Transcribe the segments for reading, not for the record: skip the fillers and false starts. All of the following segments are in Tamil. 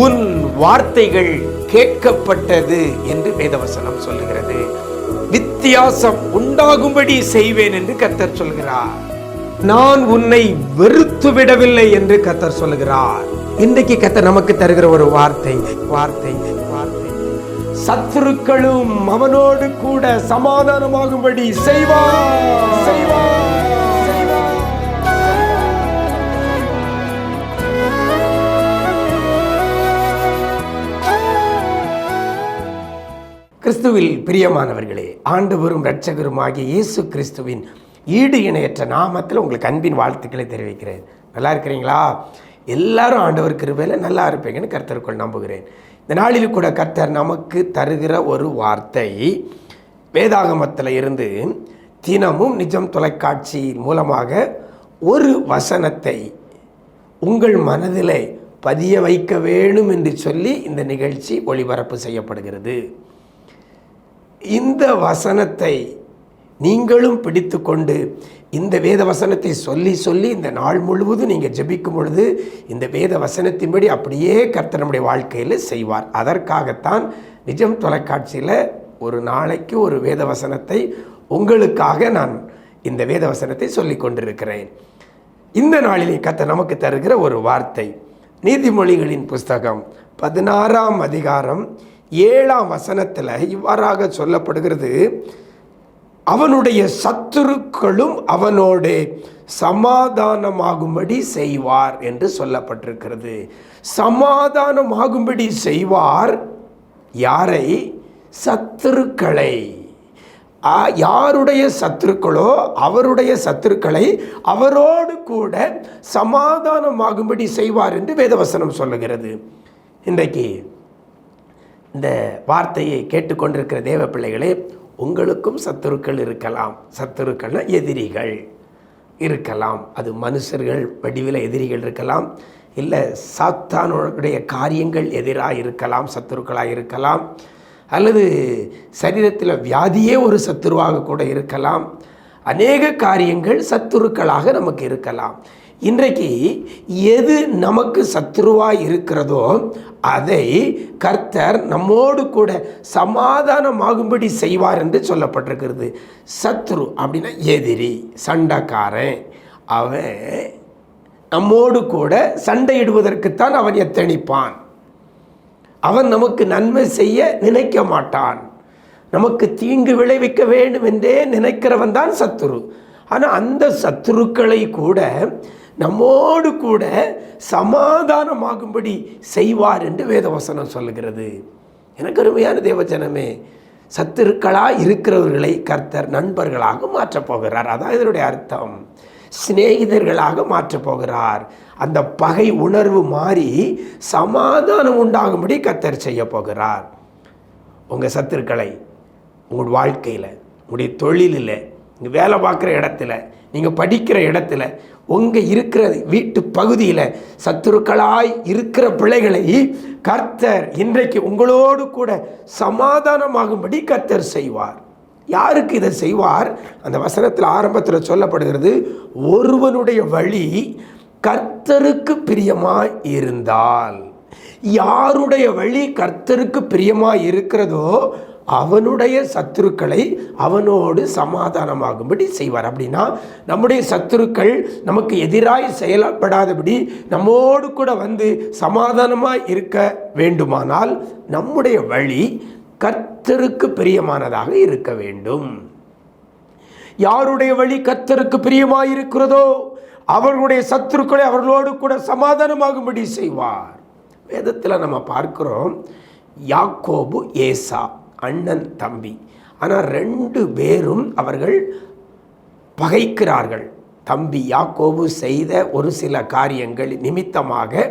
உன் வார்த்தைகள் கேட்கப்பட்டது என்று வேதவசனம் சொல்லுகிறது. வித்தியாசம் உண்டாகும்படி செய்வேன் என்று கர்த்தர் சொல்கிறார். நான் உன்னை வெறுத்து விடவில்லை என்று கர்த்தர் சொல்லுகிறார். இன்றைக்கு கர்த்தர் நமக்கு தருகிற ஒரு வார்த்தை வார்த்தை வார்த்தை சத்துருக்களும் அவனோடு கூட சமாதானமாகும்படி செய்வார். கிறிஸ்துவில் பிரியமானவர்களே, ஆண்டவரும் இரட்சகருமாகிய இயேசு கிறிஸ்துவின் ஈடு இணையற்ற நாமத்தில் உங்களுக்கு அன்பின் வாழ்த்துக்களை தெரிவிக்கிறேன். நல்லா இருக்கிறீங்களா? எல்லாரும் ஆண்டவர் கிருபையில் நல்லா இருப்பீங்கன்னு கர்த்தருக்குள் நம்புகிறேன். இந்த நாளில் கூட கர்த்தர் நமக்கு தருகிற ஒரு வார்த்தை வேதாகமத்தில் இருந்து தினமும் நிஜம் தொலைக்காட்சி மூலமாக ஒரு வசனத்தை உங்கள் மனதில் பதிய வைக்க வேண்டும் என்று சொல்லி இந்த நிகழ்ச்சி ஒளிபரப்பு செய்யப்படுகிறது. இந்த வசனத்தை நீங்களும் பிடித்து கொண்டு இந்த வேத வசனத்தை சொல்லி சொல்லி இந்த நாள் முழுவதும் நீங்கள் ஜெபிக்கும் பொழுது இந்த வேத வசனத்தின்படி அப்படியே கர்த்தர் நம்முடைய வாழ்க்கையில் செய்வார். அதற்காகத்தான் நிஜம் தொலைக்காட்சியில் ஒரு நாளைக்கு ஒரு வேத வசனத்தை உங்களுக்காக நான் இந்த வேத வசனத்தை சொல்லி கொண்டிருக்கிறேன். இந்த நாளிலே கர்த்தர் நமக்கு தருகிற ஒரு வார்த்தை நீதிமொழிகளின் புஸ்தகம் 16ஆம் அதிகாரம் 7ஆம் வசனத்தில் இவ்வாறாக சொல்லப்படுகிறது. அவனுடைய சத்துருக்களும் அவனோடு சமாதானமாகும்படி செய்வார் என்று சொல்லப்பட்டிருக்கிறது. சமாதானமாகும்படி செய்வார் யாரை? சத்துருக்களை. யாருடைய சத்துருக்களோ அவருடைய சத்துருக்களை அவரோடு கூட சமாதானமாகும்படி செய்வார் என்று வேதவசனம் சொல்லுகிறது. இன்றைக்கு இந்த வார்த்தையை கேட்டுக்கொண்டிருக்கிற தேவ பிள்ளைகளே, உங்களுக்கும் சத்துருக்கள் இருக்கலாம். சத்துருக்கள்னா எதிரிகள் இருக்கலாம். அது மனுஷர்கள் வடிவில் எதிரிகள் இருக்கலாம், இல்லை சாத்தானுடைய காரியங்கள் எதிராக இருக்கலாம், சத்துருக்களாக இருக்கலாம், அல்லது சரீரத்தில் வியாதியே ஒரு சத்துருவாக கூட இருக்கலாம். அநேக காரியங்கள் சத்துருக்களாக நமக்கு இருக்கலாம். இன்றைக்கு எது நமக்கு சத்துருவாய் இருக்கிறதோ அதை கர்த்தர் நம்மோடு கூட சமாதானமாகும்படி செய்வார் என்று சொல்லப்பட்டிருக்கிறது. சத்ரு அப்படின்னா எதிரி, சண்டைக்காரன். அவன் நம்மோடு கூட சண்டையிடுவதற்குத்தான் அவன் எத்தனிப்பான். அவன் நமக்கு நன்மை செய்ய நினைக்க மாட்டான். நமக்கு தீங்கு விளைவிக்க வேண்டும் என்றே நினைக்கிறவன் தான் சத்துரு. ஆனால் அந்த சத்துருக்களை கூட நம்மோடு கூட சமாதானமாகும்படி செய்வார் என்று வேதவசனம் சொல்லுகிறது. எனக்கு அருமையான தேவஜனமே, சத்துருக்களாக இருக்கிறவர்களை கர்த்தர் நண்பர்களாக மாற்றப் போகிறார். அதான் இதனுடைய அர்த்தம். சிநேகிதர்களாக மாற்றப் போகிறார். அந்த பகை உணர்வு மாறி சமாதானம் உண்டாகும்படி கர்த்தர் செய்ய போகிறார். உங்கள் சத்துருக்களை உங்கள் வாழ்க்கையில், உங்களுடைய தொழிலில், நீங்கள் வேலை பார்க்குற இடத்துல, நீங்கள் படிக்கிற இடத்துல, உங்கள் இருக்கிற வீட்டு பகுதியில் சத்துருக்களாய் இருக்கிற பிள்ளைகளை கர்த்தர் இன்றைக்கு உங்களோடு கூட சமாதானமாகும்படி கர்த்தர் செய்வார். யாருக்கு இதை செய்வார்? அந்த வசனத்தில் ஆரம்பத்தில் சொல்லப்படுகிறது, ஒருவனுடைய வழி கர்த்தருக்கு பிரியமாய் இருந்தால். யாருடைய வழி கர்த்தருக்கு பிரியமாய் இருக்கிறதோ அவனுடைய சத்துருக்களை அவனோடு சமாதானமாகும்படி செய்வார். அப்படின்னா நம்முடைய சத்துருக்கள் நமக்கு எதிராய் செயல்படாதபடி நம்மோடு கூட வந்து சமாதானமாய் இருக்க வேண்டுமானால் நம்முடைய வழி கர்த்தருக்கு பிரியமானதாக இருக்க வேண்டும். யாருடைய வழி கர்த்தருக்கு பிரியமாய் இருக்கிறதோ அவர்களுடைய சத்துருக்களை அவர்களோடு கூட சமாதானமாகும்படி செய்வார். வேதத்தில் நம்ம பார்க்கிறோம், யாக்கோபு ஏசா அண்ணன் தம்பி. ஆனால் 2 பேரும் அவர்கள் பகைக்கிறார்கள். தம்பி யாக்கோபு செய்த ஒரு சில காரியங்கள் நிமித்தமாக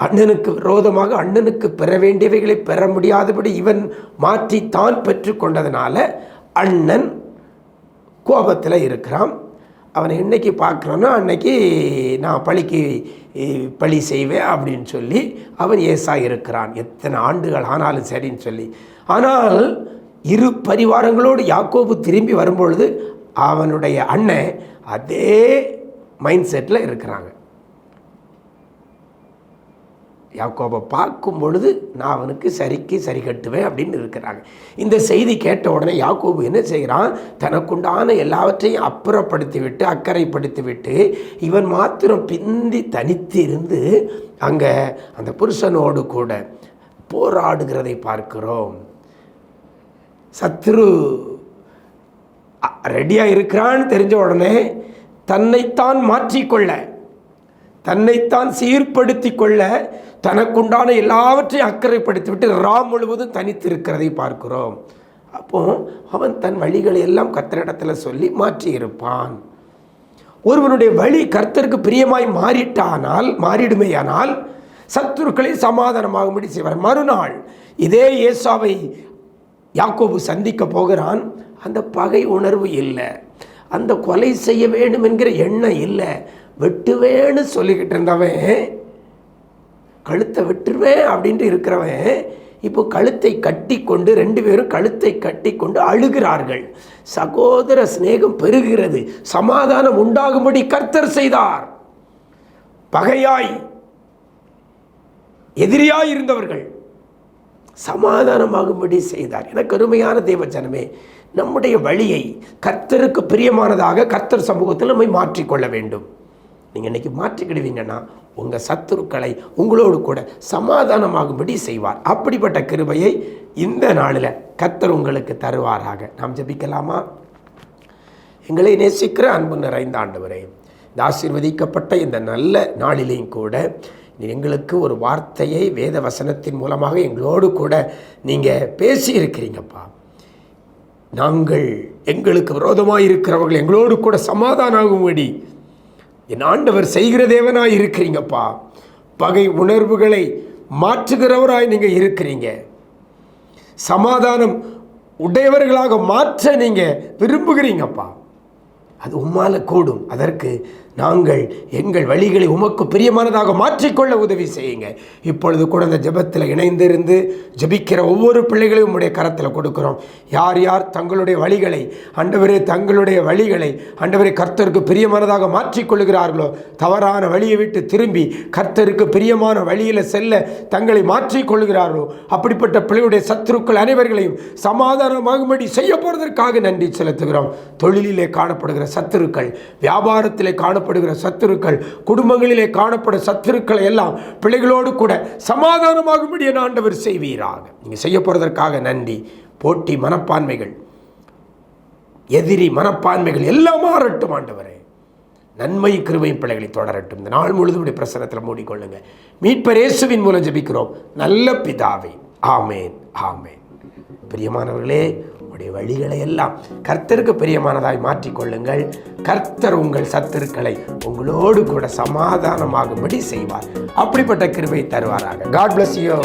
அண்ணனுக்கு விரோதமாக அண்ணனுக்கு பெற வேண்டியவைகளை பெற முடியாதபடி இவன் மாற்றி தான் பெற்று கொண்டதுனால அண்ணன் கோபத்தில் இருக்கிறான். அவனை என்னைக்கு பார்க்குறானோ அன்னைக்கு நான் பழி செய்வேன் அப்படின்னு சொல்லி அவன் ஏசா இருக்கிறான். எத்தனை ஆண்டுகள் ஆனாலும் சரின்னு சொல்லி. ஆனால் இரு பரிவாரங்களோடு யாக்கோபு திரும்பி வரும்பொழுது அவனுடைய அண்ணன் அதே மைண்ட் செட்டில் இருக்கிறாங்க. யாக்கோபை பார்க்கும் பொழுது நான் அவனுக்கு சரிக்கு சரி கட்டுவேன் அப்படின்னு இருக்கிறாங்க. இந்த செய்தி கேட்ட உடனே யாக்கோபு என்ன செய்கிறான், தனக்குண்டான எல்லாவற்றையும் அப்புறப்படுத்தி விட்டு அக்கறைப்படுத்தி விட்டு இவன் மாத்திரம் பிந்தி தனித்து இருந்து அங்கே அந்த புருஷனோடு கூட போராடுகிறதை பார்க்கிறோம். சத்துரு ரெடியாக இருக்கிறான்னு தெரிஞ்ச உடனே தன்னைத்தான் மாற்றிக்கொள்ள, தன்னைத்தான் சீர்படுத்தி கொள்ள தனக்குண்டான எல்லாவற்றையும் அக்கறைப்படுத்தி விட்டு ராம் முழுவதும் தனித்து இருக்கிறதை பார்க்கிறோம். அப்போ அவன் தன் வழிகளை எல்லாம் கர்த்தரிடத்தில் சொல்லி மாற்றி இருப்பான். ஒருவனுடைய வழி கர்த்தருக்கு பிரியமாய் மாறிடுமேயானால் சத்துருக்களை சமாதானமாகும்படி செய்வார். மறுநாள் இதே ஏசாவை யாக்கோபு சந்திக்க போகிறான். அந்த பகை உணர்வு இல்லை, அந்த கொலை செய்ய வேண்டும் என்கிற எண்ணம் இல்லை. வெட்டுவேன்னு சொல்லிக்கிட்டு இருந்தவன், கழுத்தை வெட்டுருவேன் அப்படின்ட்டு இருக்கிறவன் இப்போ கழுத்தை கட்டி கொண்டு, 2 பேரும் கழுத்தை கட்டி கொண்டு அழுகிறார்கள். சகோதர சிநேகம் பெருகிறது, சமாதானம் உண்டாகும்படி கர்த்தர் செய்தார். பகையாய் எதிரியாய் இருந்தவர்கள் சமாதானமாகும்படி செய்தார். எனக்கு அருமையான தேவஜனமே, நம்முடைய வழியை கர்த்தருக்கு பிரியமானதாக கர்த்தர் சமூகத்தில் நம்மை மாற்றிக்கொள்ள வேண்டும். நீங்கள் இன்றைக்கி மாற்றிக்கிடுவீங்கன்னா உங்கள் சத்துருக்களை உங்களோடு கூட சமாதானமாகும்படி செய்வார். அப்படிப்பட்ட கிருபையை இந்த நாளில் கர்த்தர் உங்களுக்கு தருவாராக. நாம் ஜெபிக்கலாமா? எங்களை நேசிக்கிற அன்பு நிறைந்த ஆண்டவரே, இந்த ஆசீர்வதிக்கப்பட்ட இந்த நல்ல நாளிலேயும் கூட எங்களுக்கு ஒரு வார்த்தையை வேத வசனத்தின் மூலமாக எங்களோடு கூட நீங்கள் பேசியிருக்கிறீங்கப்பா. நாங்கள் எங்களுக்கு விரோதமாக இருக்கிறவர்கள் எங்களோடு கூட சமாதானம் ஆகும்படி என் ஆண்டவர் செய்கிற தேவனாய் இருக்கிறீங்கப்பா. பகை உணர்வுகளை மாற்றுகிறவராய் நீங்கள் இருக்கிறீங்க. சமாதானம் உடையவர்களாக மாற்ற நீங்கள் விரும்புகிறீங்கப்பா. அது உம்மால கூடும். அதற்கு நாங்கள் எங்கள் வழிகளை உமக்கு பிரியமானதாக மாற்றிக்கொள்ள உதவி செய்யுங்க. இப்பொழுது கூட அந்த ஜெபத்தில் இணைந்திருந்து ஜெபிக்கிற ஒவ்வொரு பிள்ளைகளையும் உம்முடைய கரத்தில் கொடுக்கிறோம். யார் யார் தங்களுடைய வழிகளை ஆண்டவரே, தங்களுடைய வழிகளை ஆண்டவரே கர்த்தருக்கு பிரியமானதாக மாற்றிக்கொள்ளுகிறார்களோ, தவறான வழியை விட்டு திரும்பி கர்த்தருக்கு பிரியமான வழியில் செல்ல தங்களை மாற்றிக்கொள்ளுகிறார்களோ, அப்படிப்பட்ட பிள்ளையுடைய சத்துருக்கள் அனைவர்களையும் சமாதானமாகும்படி செய்ய போவதற்காக நன்றி செலுத்துகிறோம். தொழிலிலே காணப்படுகிற சத்துருக்கள், வியாபாரத்திலே காணப்படுகிற சத்துருக்கள், குடும்பங்களிலே காணப்படும் சத்துருக்களை எல்லாம் பிள்ளைகளோடு கூட சமாதானமாகும்படி ஆண்டவர் செய்வீராக. நீங்கள் செய்ய போறதற்காக நன்றி. போட்டி மனப்பான்மைகள், எதிரி மனப்பான்மைகள் எல்லாம் மாறட்டும் ஆண்டவரே. நன்மை கிருபையும் பிள்ளைகளை தொடரட்டும். இந்த நாள் முழுதும் பிரசனத்தில் மூடிக்கொள்ளுங்க. மீட்பர் இயேசுவின் மூலம் ஜெபிக்கிறோம் நல்ல பிதாவே, ஆமேன் ஆமேன். பிரியமானவர்களே, உங்களுடைய வழிகளை எல்லாம் கர்த்தருக்கு பிரியமானதாய் மாற்றிக்கொள்ளுங்கள். கர்த்தர் உங்கள் சத்துருக்களை உங்களோடு கூட சமாதானமாகும்படி செய்வார். அப்படிப்பட்ட கிருபை தருவாராக. God bless you.